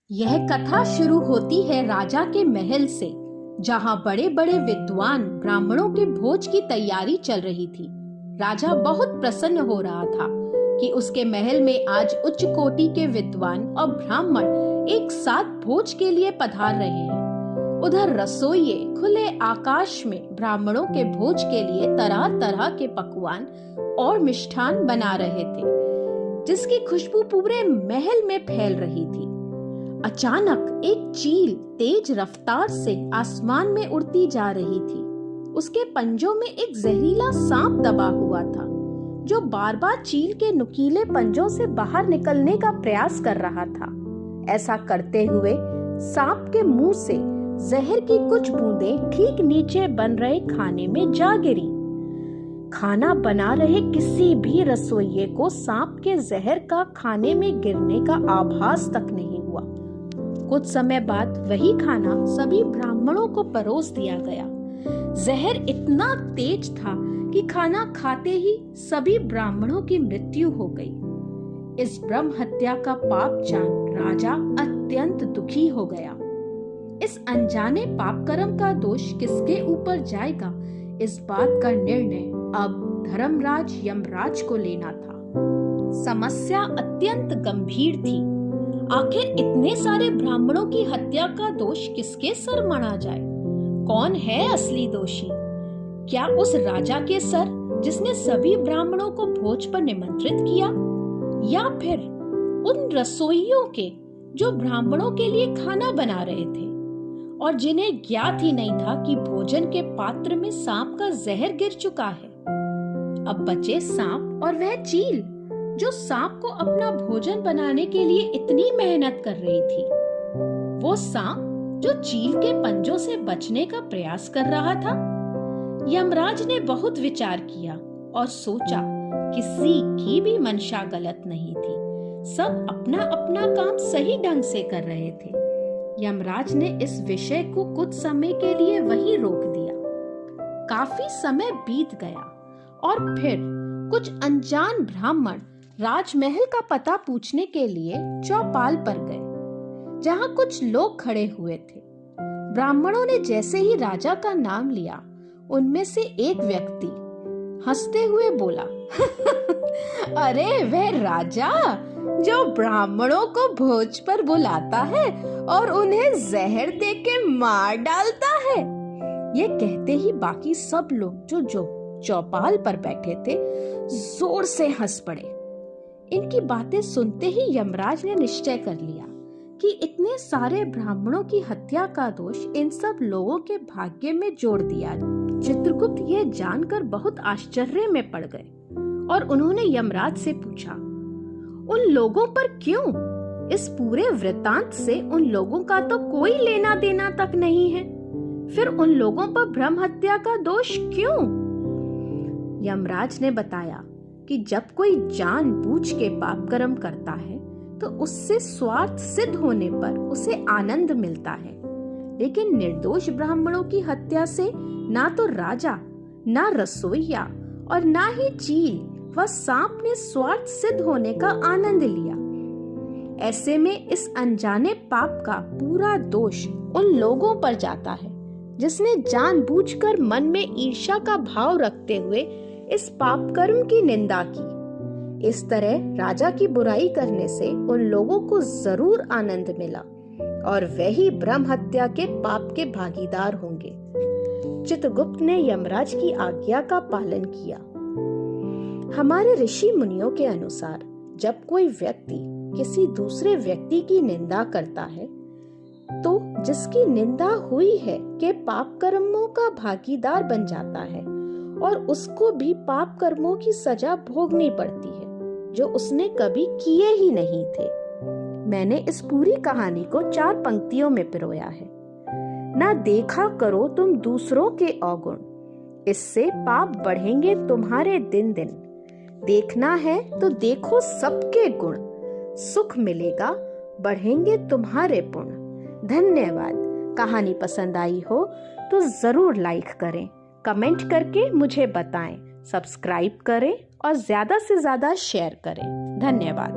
यह कथा शुरू होती है राजा के महल से, जहाँ बड़े बड़े विद्वान ब्राह्मणों के भोज की तैयारी चल रही थी। राजा बहुत प्रसन्न हो रहा था कि उसके महल में आज उच्च कोटि के विद्वान और ब्राह्मण एक साथ भोज के लिए पधार रहे हैं। उधर रसोइये खुले आकाश में ब्राह्मणों के भोज के लिए तरह तरह के पकवान और मिष्ठान बना रहे थे, जिसकी खुशबू पूरे महल में फैल रही थी। अचानक एक चील तेज रफ्तार से आसमान में उड़ती जा रही थी। उसके पंजों में एक जहरीला सांप दबा हुआ था, जो बार बार चील के नुकीले पंजों से बाहर निकलने का प्रयास कर रहा था। ऐसा करते हुए सांप के मुंह से जहर की कुछ बूंदें ठीक नीचे बन रहे खाने में जा गिरी। खाना बना रहे किसी भी रसोइये को सांप के जहर का खाने में गिरने का आभास तक नहीं हुआ। कुछ समय बाद वही खाना सभी ब्राह्मणों को परोस दिया गया। जहर इतना तेज था कि खाना खाते ही सभी ब्राह्मणों की मृत्यु हो गई। इस ब्रह्म हत्या का पाप जान राजा अत्यंत दुखी हो गया। इस अनजाने पाप कर्म का दोष किसके ऊपर जाएगा, इस बात का निर्णय अब धर्मराज यमराज को लेना था। समस्या अत्यंत गंभीर थी। आखिर इतने सारे ब्राह्मणों की हत्या का दोष किसके सर मढ़ा जाए? कौन है असली दोषी? क्या उस राजा के सर जिसने सभी ब्राह्मणों को भोज पर निमंत्रित किया, या फिर उन रसोइयों के जो ब्राह्मणों के लिए खाना बना रहे थे और जिन्हें ज्ञात ही नहीं था कि भोजन के पात्र में सांप का जहर गिर चुका है? अब बचे सांप और वह चील, जो सांप को अपना भोजन बनाने के लिए इतनी मेहनत कर रही थी। वो सांप जो चील के पंजों से बचने का प्रयास कर रहा था। यमराज ने बहुत विचार किया और सोचा किसी की भी मंशा गलत नहीं थी। सब अपना अपना काम सही ढंग से कर रहे थे। यमराज ने इस विषय को कुछ समय के लिए वहीं रोक दिया। काफी समय बीत गया और फिर कुछ अनजान ब्राह्मण राजमहल का पता पूछने के लिए चौपाल पर गए, जहाँ कुछ लोग खड़े हुए थे। ब्राह्मणों ने जैसे ही राजा का नाम लिया, उनमें से एक व्यक्ति हंसते हुए बोला, अरे वह राजा जो ब्राह्मणों को भोज पर बुलाता है और उन्हें जहर देके मार डालता है। ये कहते ही बाकी सब लोग जो चौपाल पर बैठे थे जोर से हंस पड़े। इनकी बातें सुनते ही यमराज ने निश्चय कर लिया कि इतने सारे ब्राह्मणों की हत्या का दोष इन सब लोगों के भाग्य में जोड़ दिया। चित्रगुप्त यह जानकर बहुत आश्चर्य में पड़ गए और उन्होंने यमराज से पूछा, उन लोगों पर क्यों? इस पूरे वृत्तांत से उन लोगों का तो कोई लेना देना तक नहीं है, फिर उन लोगों पर ब्रह्म हत्या का दोष क्यों? यमराज ने बताया कि जब कोई जानबूझ के पाप कर्म करता है तो उससे स्वार्थ सिद्ध होने पर उसे आनंद मिलता है, लेकिन निर्दोष ब्राह्मणों की हत्या से ना तो राजा, ना रसोइया और ना ही चील व सांप ने स्वार्थ सिद्ध होने का आनंद लिया। ऐसे में इस अनजाने पाप का पूरा दोष उन लोगों पर जाता है जिसने जानबूझकर मन में ईर्ष्या का भाव रखते हुए इस पाप कर्म की निंदा की। इस तरह राजा की बुराई करने से उन लोगों को जरूर आनंद मिला और वही ब्रह्म हत्या के पाप के भागीदार होंगे। चित्रगुप्त ने यमराज की आज्ञा का पालन किया। हमारे ऋषि मुनियों के अनुसार जब कोई व्यक्ति किसी दूसरे व्यक्ति की निंदा करता है तो जिसकी निंदा हुई है के पाप कर्मों का भागीदार बन जाता है और उसको भी पाप कर्मों की सजा भोगनी पड़ती है जो उसने कभी किए ही नहीं थे। मैंने इस पूरी कहानी को 4 पंक्तियों में पिरोया है। ना देखा करो तुम दूसरों के अवगुण, इससे पाप बढ़ेंगे तुम्हारे दिन दिन। देखना है तो देखो सबके गुण, सुख मिलेगा बढ़ेंगे तुम्हारे पुण्य। धन्यवाद। कहानी पसंद आई हो तो जरूर लाइक करें, कमेंट करके मुझे बताएं, सब्सक्राइब करें और ज्यादा से ज्यादा शेयर करें। धन्यवाद।